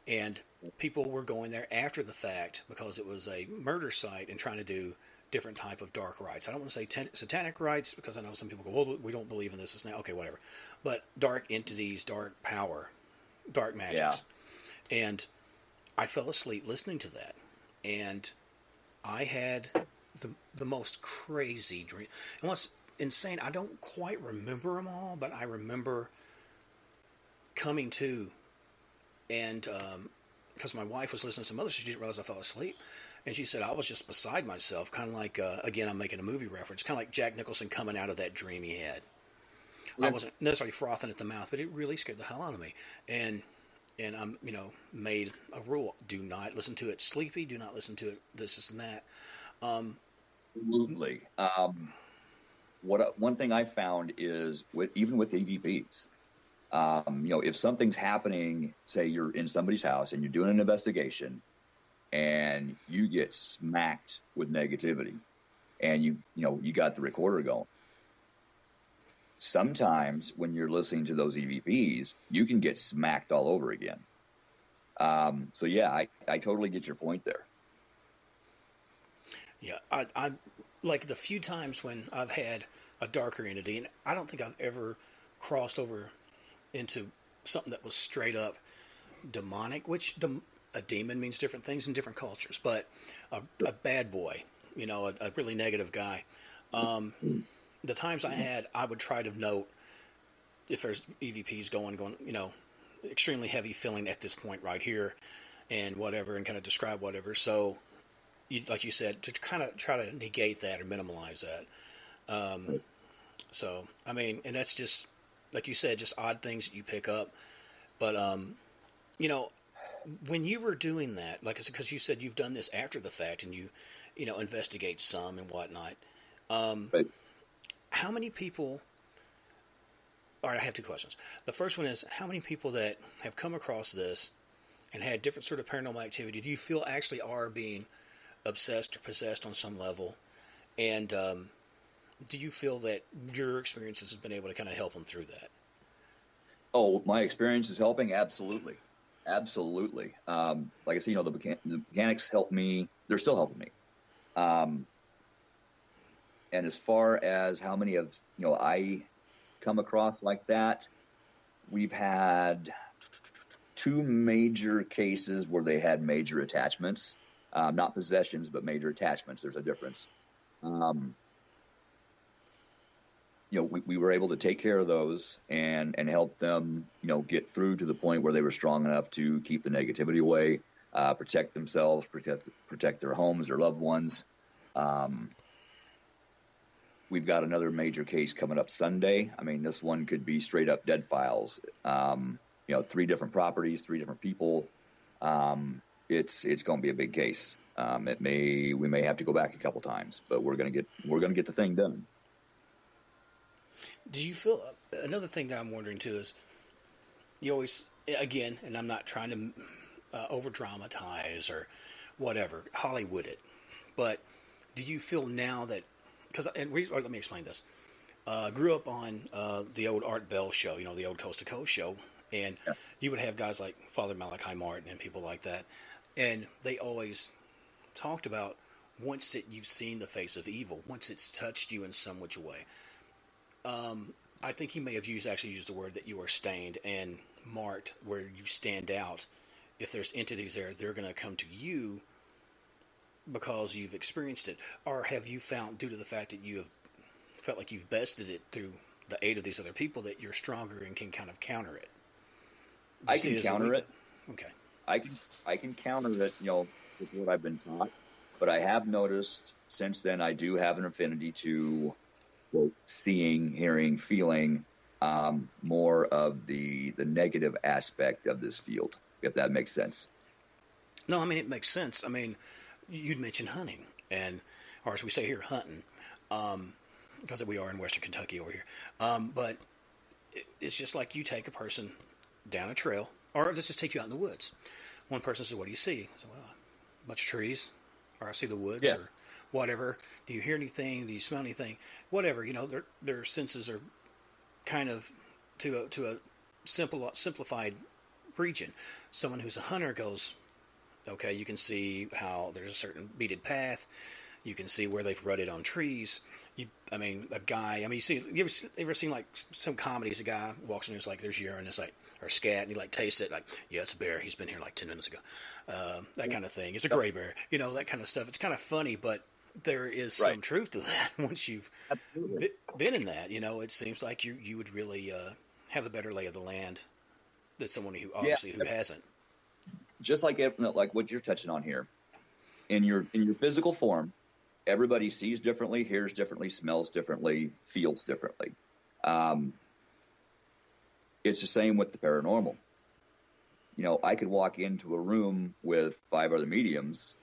and people were going there after the fact because it was a murder site and trying to do different type of dark rites. I don't want to say satanic rites, because I know some people go, well, we don't believe in this. It's now okay, whatever. But dark entities, dark power, dark magics. Yeah. And I fell asleep listening to that, and I had the most crazy dream. And what's insane, I don't quite remember them all, but I remember coming to, and because my wife was listening to some others, she didn't realize I fell asleep, and she said I was just beside myself, kind of like again, I'm making a movie reference, kind of like Jack Nicholson coming out of that dream he had. Yeah. I wasn't necessarily frothing at the mouth, but it really scared the hell out of me, and I'm made a rule: do not listen to it sleepy, do not listen to it this and that. Absolutely. One thing I found is even with EVPs, if something's happening, say you're in somebody's house and you're doing an investigation, and you get smacked with negativity, and you got the recorder going. Sometimes when you're listening to those EVPs, you can get smacked all over again. So yeah, I totally get your point there. Yeah, I like the few times when I've had a darker entity, and I don't think I've ever crossed over into something that was straight up demonic, which a demon means different things in different cultures, but a bad boy, a really negative guy. The times I would try to note if there's EVPs going, extremely heavy feeling at this point right here, and whatever, and kind of describe whatever. So, like you said, to kind of try to negate that or minimize that. So, I mean, and that's just, like you said, just odd things that you pick up. But, when you were doing that, like, because you said you've done this after the fact and you investigate some and whatnot. Right. How many people, all right, I have two questions. The first one is, how many people that have come across this and had different sort of paranormal activity do you feel actually are being obsessed or possessed on some level? And do you feel that your experiences have been able to kind of help them through that? Oh, my experience is helping? Absolutely. Absolutely. Like I said, the mechanics helped me. They're still helping me. And as far as how many of, I come across like that, we've had 2 major cases where they had major attachments, not possessions, but major attachments. There's a difference. We were able to take care of those and help them, get through to the point where they were strong enough to keep the negativity away, protect themselves, protect their homes, their loved ones. We've got another major case coming up Sunday. I mean, this one could be straight up dead files. 3 different properties, 3 different people. It's going to be a big case. We may have to go back a couple times, but we're going to get the thing done. Do you feel, another thing that I'm wondering too is, you always, again, and I'm not trying to over dramatize or whatever, Hollywood it, but do you feel now that, let me explain this. Grew up on the old Art Bell show, the old Coast to Coast show, and you would have guys like Father Malachi Martin and people like that, and they always talked about once that you've seen the face of evil, once it's touched you in some which way. I think he may have actually used the word that you are stained and marked, where you stand out. If there's entities there, they're going to come to you because you've experienced it. Or have you found, due to the fact that you have felt like you've bested it through the aid of these other people, that you're stronger and can kind of counter it? I can counter it. Okay. I can counter it, with what I've been taught. But I have noticed since then I do have an affinity to seeing, hearing, feeling more of the negative aspect of this field, if that makes sense. No, I mean, it makes sense. I mean, you'd mentioned hunting, or as we say here, hunting, because we are in Western Kentucky over here. But it's just like you take a person down a trail, or let's just take you out in the woods. One person says, "What do you see?" I say, "Well, a bunch of trees, or I see the woods, or whatever. Do you hear anything? Do you smell anything? Whatever. Their senses are kind of to a simplified region. Someone who's a hunter goes, okay, you can see how there's a certain beaded path. You can see where they've rutted on trees. You ever seen like some comedies? A guy walks in, it's like there's urine, it's like, or scat, and he like tastes it, like, yeah, it's a bear. He's been here like 10 minutes ago. That kind of thing. It's a gray bear. That kind of stuff. It's kind of funny, but there is some truth to that. Once you've been in that, it seems like you would really have a better lay of the land than someone who obviously who hasn't. Just like what you're touching on here, in your physical form, everybody sees differently, hears differently, smells differently, feels differently. It's the same with the paranormal. I could walk into a room with 5 other mediums,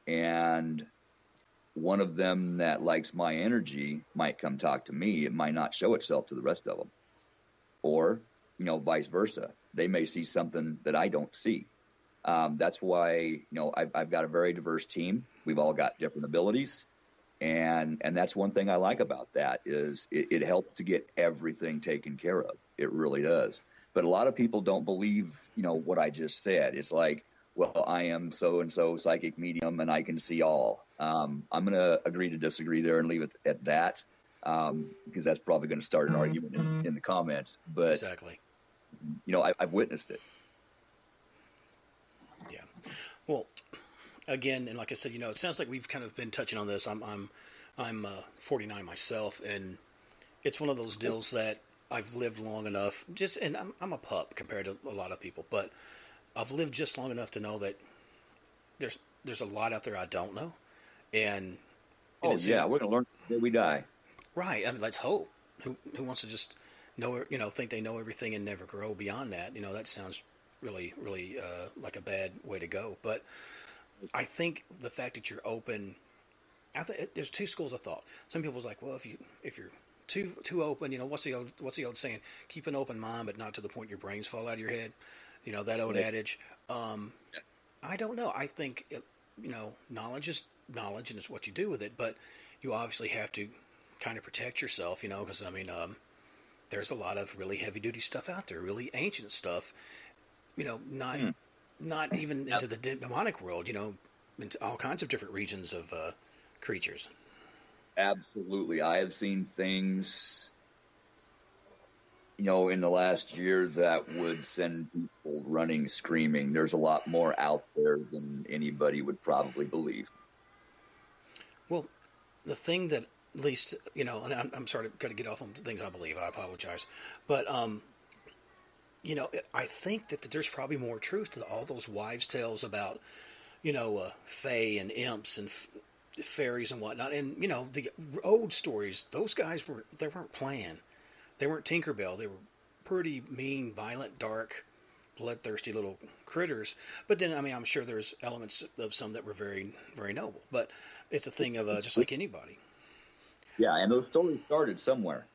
and one of them that likes my energy might come talk to me. It might not show itself to the rest of them. Or, vice versa. They may see something that I don't see. That's why, I've got a very diverse team. We've all got different abilities. And that's one thing I like about that is it helps to get everything taken care of. It really does. But a lot of people don't believe, what I just said. It's like, well, I am so-and-so psychic medium and I can see all. I'm going to agree to disagree there and leave it at that, because that's probably going to start an argument in the comments. But exactly. I've witnessed it. Yeah. Well, again, and like I said, it sounds like we've kind of been touching on this. I'm 49 myself, and it's one of those deals that I've lived long enough. And I'm a pup compared to a lot of people, but I've lived just long enough to know that there's a lot out there I don't know, and Oh yeah, we're gonna learn until we die. right. I mean, let's hope. Who wants to just think they know everything and never grow beyond that? That sounds really, really like a bad way to go. But I think the fact that you're open, there's two schools of thought. Some people's like, well, if you're too open, what's the old saying? Keep an open mind, but not to the point your brains fall out of your head. That old adage. I don't know. I think knowledge is knowledge, and it's what you do with it. But you obviously have to kind of protect yourself, because there's a lot of really heavy duty stuff out there, really ancient stuff. Not not even into the demonic world. Into all kinds of different regions of creatures. Absolutely. I have seen things, in the last year that would send people running, screaming. There's a lot more out there than anybody would probably believe. Well, the thing that, at least, and I'm sorry to get off on things I believe. I apologize. But, I think that there's probably more truth to all those wives' tales about, fae and imps and fairies and whatnot. And, the old stories, those guys they weren't playing. They weren't Tinkerbell. They were pretty mean, violent, dark, bloodthirsty little critters. But then, I'm sure there's elements of some that were very, very noble. But it's a thing of just like anybody. Yeah, and those stories started somewhere.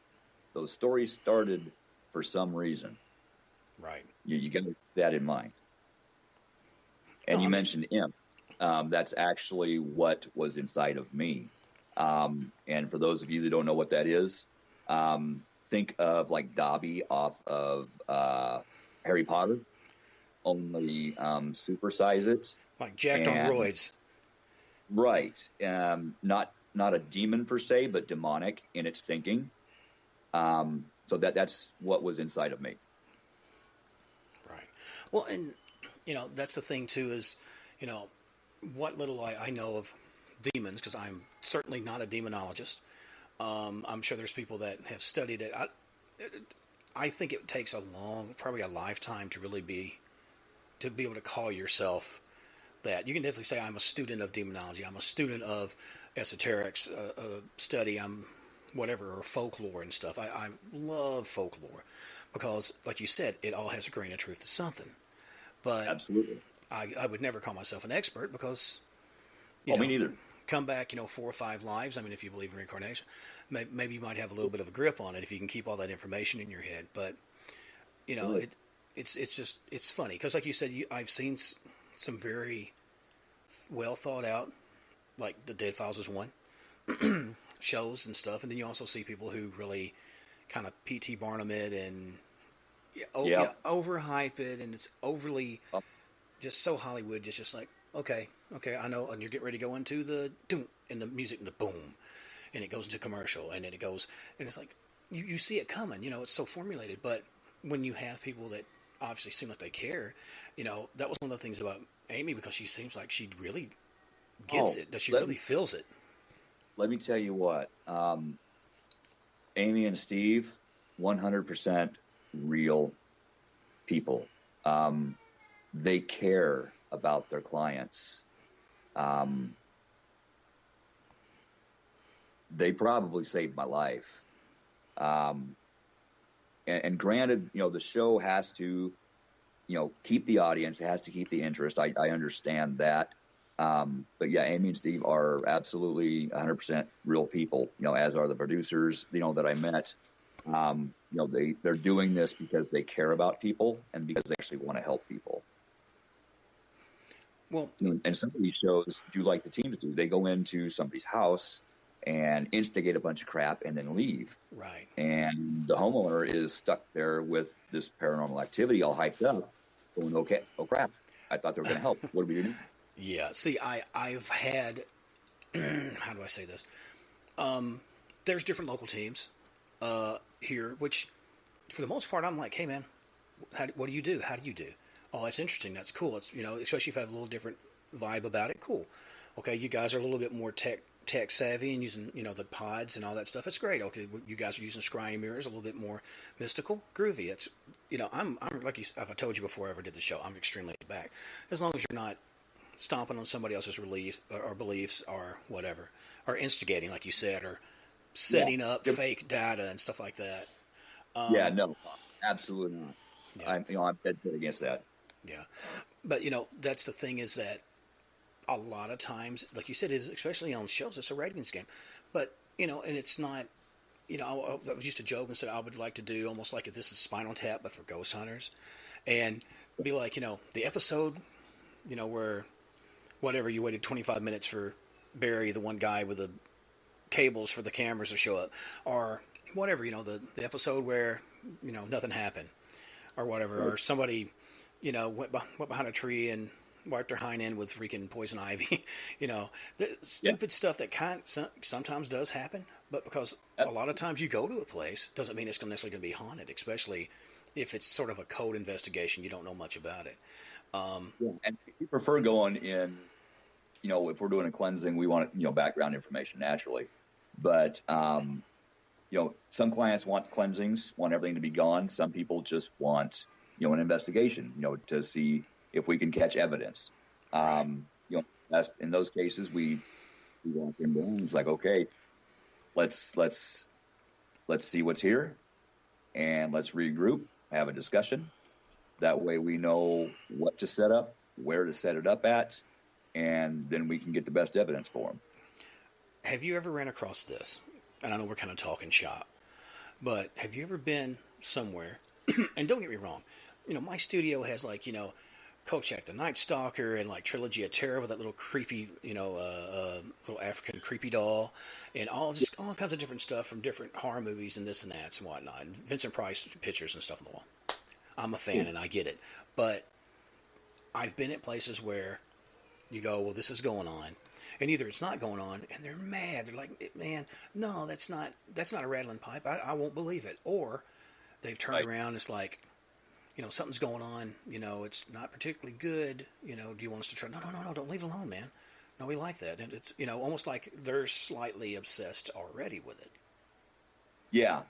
Those stories started for some reason. Right. You got to keep that in mind. And you mentioned imp. That's actually what was inside of me. And for those of you that don't know what that is, think of like Dobby off of Harry Potter, only supersize it. Like jacked on roids. Right. Not a demon per se, but demonic in its thinking. So that's what was inside of me. Right. Well, and, that's the thing, too, is, what little I know of demons, because I'm certainly not a demonologist. I'm sure there's people that have studied it. I think it takes probably a lifetime to really be able to call yourself that. You can definitely say, I'm a student of demonology. I'm a student of esoterics study. I'm whatever, or folklore and stuff. I love folklore because, like you said, it all has a grain of truth to something. But absolutely, I would never call myself an expert because, me neither. Come back, 4 or 5 lives. If you believe in reincarnation, maybe you might have a little bit of a grip on it if you can keep all that information in your head. But, it's funny because, like you said, I've seen some very well thought out, like the Dead Files is one, shows and stuff, and then you also see people who really kind of P.T. Barnum it and overhype it, and it's overly just so Hollywood. Just like okay, I know, and you're getting ready to go into the doom and the music and the boom, and it goes into commercial, and then it goes, and it's like you see it coming. It's so formulated, but when you have people that obviously seem like they care, that was one of the things about Amy, because she seems like she really gets it, that she really feels it. Let me tell you what, Amy and Steve, 100% real people. They care about their clients. They probably saved my life. And granted, the show has to, keep the audience, it has to keep the interest. I understand that. But yeah, Amy and Steve are absolutely 100% real people, as are the producers, that I met. They're doing this because they care about people and because they actually want to help people. Well, and some of these shows do like the teams do. They go into somebody's house and instigate a bunch of crap and then leave. Right. And the homeowner is stuck there with this paranormal activity all hyped up, going, okay, oh crap, I thought they were going to help. What are we doing? Yeah. See, I've had, how do I say this? There's different local teams here, which for the most part, I'm like, hey man, what do you do? How do you do? Oh, that's interesting. That's cool. It's, especially if I have a little different vibe about it. Cool. Okay, you guys are a little bit more tech savvy and using, the pods and all that stuff. It's great. Okay, you guys are using scrying mirrors, a little bit more mystical, groovy. It's, I'm like I told you before I ever did the show, I'm extremely back. As long as you're not stomping on somebody else's or beliefs or whatever, or instigating, like you said, or setting up fake data and stuff like that. No, absolutely not. Yeah. I'm dead set against that. Yeah, but that's the thing is that a lot of times, like you said, is especially on shows, it's a ratings game. But and it's not. I used to joke and said I would like to do almost like if this is Spinal Tap, but for ghost hunters, and be like, the episode, where whatever you waited 25 minutes for Barry, the one guy with the cables for the cameras to show up, or whatever, the episode where nothing happened, or whatever, Right. or somebody went behind a tree and wiped their hind end with freaking poison ivy. The stupid stuff that sometimes does happen, but because a lot of times you go to a place doesn't mean it's necessarily going to be haunted, especially if it's sort of a code investigation. You don't know much about it. And we prefer going in, if we're doing a cleansing, we want, background information naturally. But, some clients want cleansings, want everything to be gone. Some people just want, an investigation, to see if we can catch evidence. That's, in those cases, we walk in there and it's like, okay, let's see what's here and let's regroup, have a discussion. That way we know what to set up, where to set it up at, and then we can get the best evidence for them. Have you ever ran across this? And I know we're kind of talking shop, but have you ever been somewhere? And don't get me wrong, my studio has like, Kolchak the Night Stalker and like Trilogy of Terror with that little creepy, little African creepy doll, and all kinds of different stuff from different horror movies and this and that and whatnot. And Vincent Price pictures and stuff on the wall. I'm a fan and I get it, but I've been at places where you go, well, this is going on, and either it's not going on, and they're mad. They're like, man, no, that's not a rattling pipe. I won't believe it. Or they've turned around. It's like, something's going on. It's not particularly good. Do you want us to try? No, don't leave it alone, man. No, we like that. And it's, almost like they're slightly obsessed already with it. Yeah,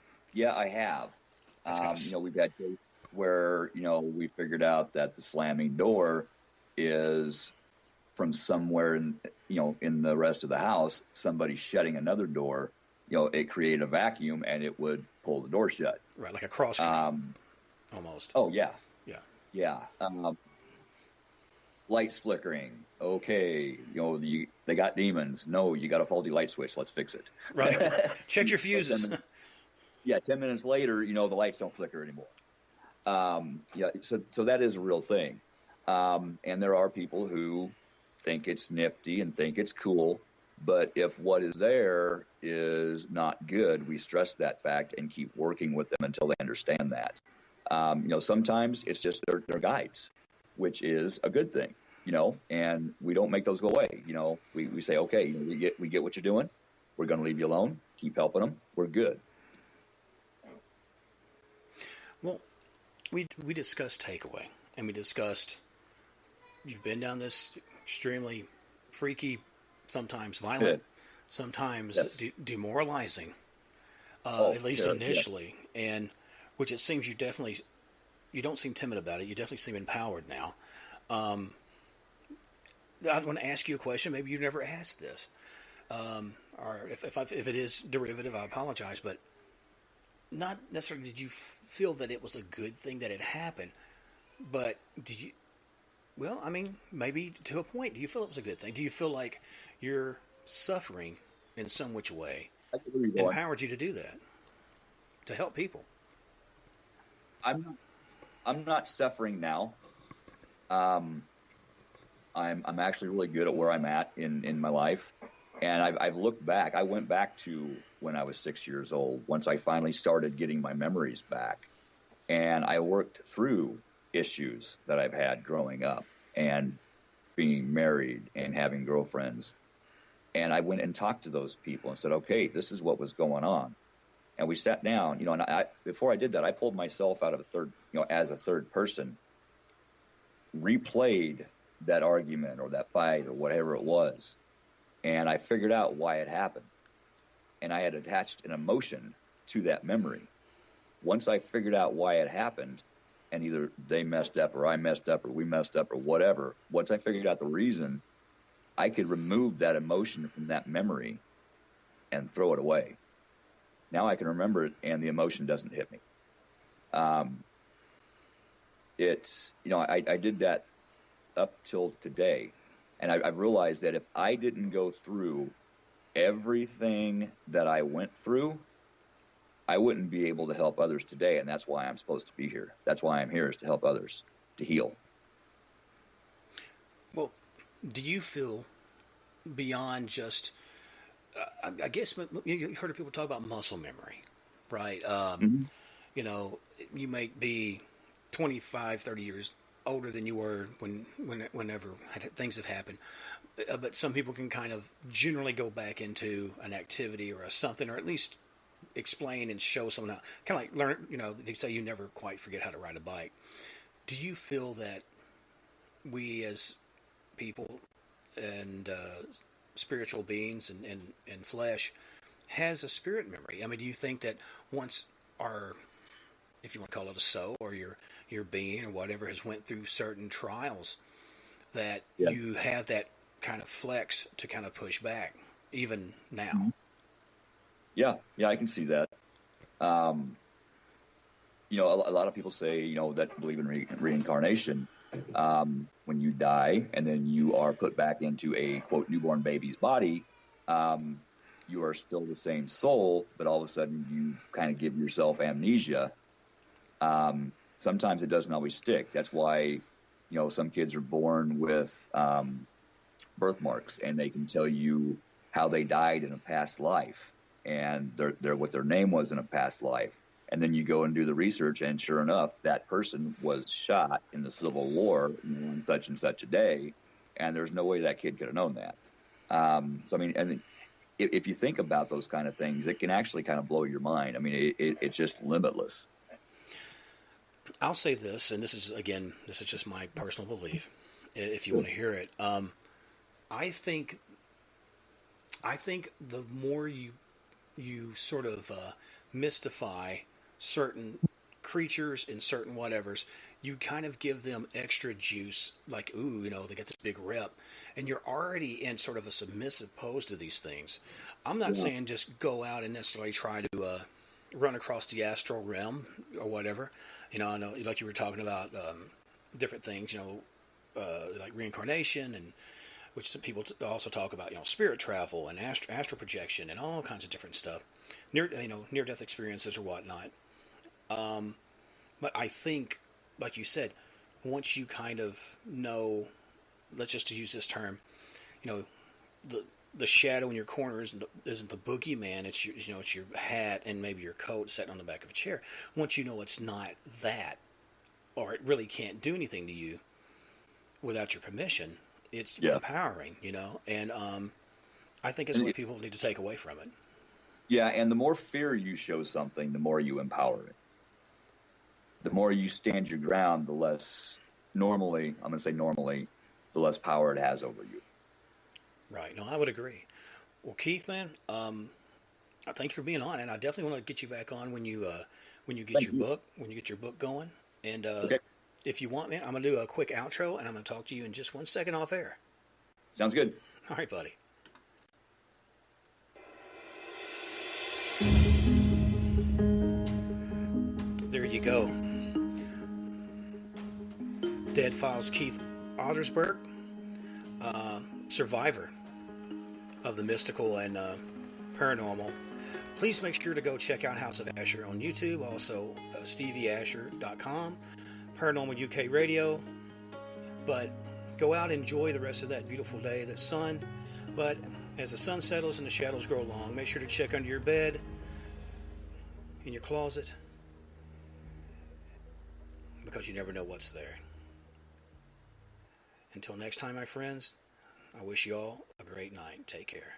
I have. We've had cases where, we figured out that the slamming door is from somewhere in the rest of the house, somebody shutting another door, it created a vacuum and it would pull the door shut. Right, like a cross almost. Oh, yeah. Yeah. Yeah. Lights flickering. Okay. They got demons. No, you got a faulty light switch. Let's fix it. Right. Check your fuses. 10 minutes later, the lights don't flicker anymore. So that is a real thing. And there are people who think it's nifty and think it's cool, but if what is there is not good, we stress that fact and keep working with them until they understand that. Sometimes it's just their guides, which is a good thing, and we don't make those go away. We say, okay, we get what you're doing. We're going to leave you alone. Keep helping them. We're good. Well, we discussed takeaway, and we discussed you've been down this extremely freaky, sometimes violent, sometimes demoralizing, at least initially, and which it seems you don't seem timid about it. You definitely seem empowered now. I want to ask you a question. Maybe you've never asked this, or if it is derivative, I apologize, but not necessarily did you feel that it was a good thing that it happened, but did you? Well, I mean, maybe to a point. Do you feel it was a good thing? Do you feel like your suffering in some which way empowered you to do that, to help people? I'm not suffering now. I'm actually really good at where I'm at in my life, and I've looked back. I went back to when I was 6 years old. Once I finally started getting my memories back, and I worked through issues that I've had growing up and being married and having girlfriends. And I went and talked to those people and said, okay, this is what was going on. And we sat down, and before I did that, I pulled myself out of as a third person, replayed that argument or that fight or whatever it was. And I figured out why it happened. And I had attached an emotion to that memory. Once I figured out why it happened, and either they messed up or I messed up or we messed up or whatever, once I figured out the reason, I could remove that emotion from that memory and throw it away. Now I can remember it and the emotion doesn't hit me. It's, I did that up till today. And I've realized that if I didn't go through everything that I went through, I wouldn't be able to help others today. And that's why I'm supposed to be here. That's why I'm here, is to help others to heal. Well, do you feel beyond just, I guess you heard of people talk about muscle memory, right? You may be 25, 30 years older than you were whenever things have happened. But some people can kind of generally go back into an activity or a something, or at least explain and show someone how, kind of like learn, they say you never quite forget how to ride a bike. Do you feel that we as people and spiritual beings and flesh has a spirit memory? I mean, do you think that once our, if you want to call it a soul or your being or whatever has went through certain trials, that you have that kind of flex to kind of push back even now? Yeah, I can see that. A lot of people say, that believe in reincarnation. When you die and then you are put back into a, quote, newborn baby's body, you are still the same soul, but all of a sudden you kind of give yourself amnesia. Sometimes it doesn't always stick. That's why, some kids are born with birthmarks, and they can tell you how they died in a past life and what their name was in a past life. And then you go and do the research, and sure enough, that person was shot in the Civil War on such and such a day, and there's no way that kid could have known that. If you think about those kind of things, it can actually kind of blow your mind. I mean, it's just limitless. I'll say this, and this is just my personal belief, if you want to hear it. I think the more you sort of mystify certain creatures and certain whatevers, you kind of give them extra juice, like, ooh, they get this big rep, and you're already in sort of a submissive pose to these things. I'm not saying just go out and necessarily try to run across the astral realm or whatever. I know, like you were talking about different things, like reincarnation, and which some people also talk about, spirit travel and astral projection and all kinds of different stuff, near-death experiences or whatnot. But I think, like you said, once you kind of know, let's just use this term, the shadow in your corner isn't the boogeyman. It's your hat and maybe your coat sitting on the back of a chair. Once you know it's not that, or it really can't do anything to you without your permission, it's empowering, and I think it's what people need to take away from it. Yeah, and the more fear you show something, the more you empower it. The more you stand your ground, the less normally, the less power it has over you. Right. No, I would agree. Well, Keith, man, thank you for being on, and I definitely want to get you back on when you get your book going. And okay. If you want, man, I'm gonna do a quick outro, and I'm gonna talk to you in just 1 second off air. Sounds good. All right, buddy. There you go. Dead Files Keith Ottersberg, survivor of the mystical and paranormal. Please make sure to go check out House of Asher on YouTube, also stevieasher.com, Paranormal UK Radio. But go out and enjoy the rest of that beautiful day, the sun. But as the sun settles and the shadows grow long, make sure to check under your bed, in your closet, because you never know what's there. Until next time, my friends, I wish you all a great night. Take care.